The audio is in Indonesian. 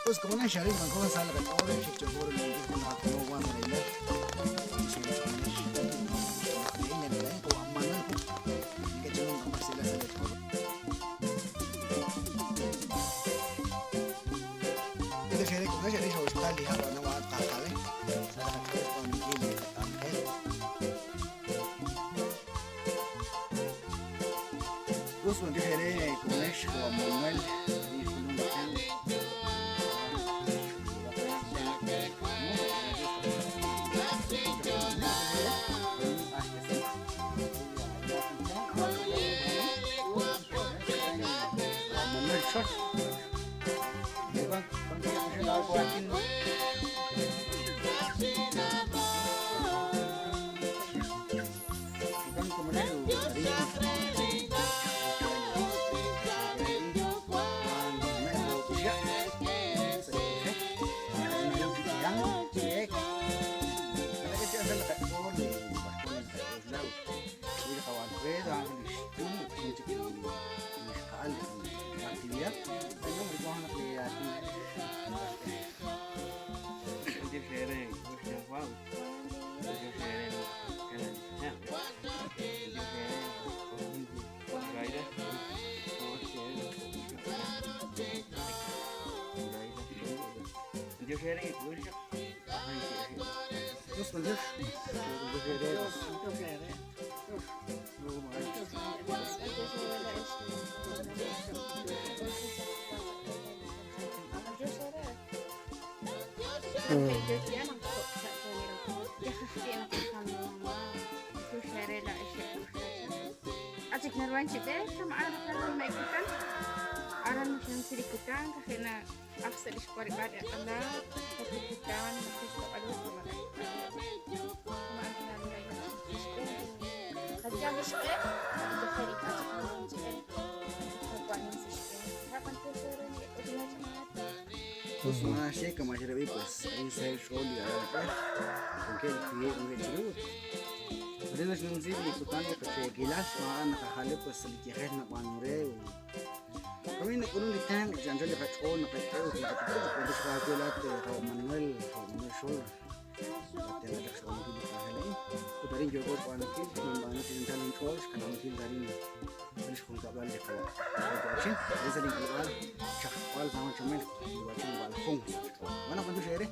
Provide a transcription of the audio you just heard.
Pues como una shari man ko sala ka ore chik chok ore ngi ko na ko wa na ina ina ina ko amma na ke chon ko sila sala ko ida shari ko na shari hospital li ha na wa ta khale sala ka ko ni ni ta he pues when que shari ko na ko Manuel ni ko no short. Bang, kita buatin. Bukan kemudian actividad, tengo muy buena actividad. Acik narwan cite sama ada kalau mau ikutan aran yang sih ikutan karena akses di sekolah pada anda ikutan masih suka ada sama kerja harus ke untuk hari pues una checa más grave pues ahí se show di arah con que el jeruk Padahal nung sih ikutan ko kasi gilas mga nakahalo ko sa likihan na panure. Kami nakunong litang janjo le patro na patro kita pwede sa ko lahat Raul Manuel Show. Patela dak sa ko dito halay. Ko darin jogo ko ano kin mambano tintal ng course kanang kin darin. Alis kung kabal de ko. Watching listening ko wal chak wal sama chumel watching wal kung. Mana ko share?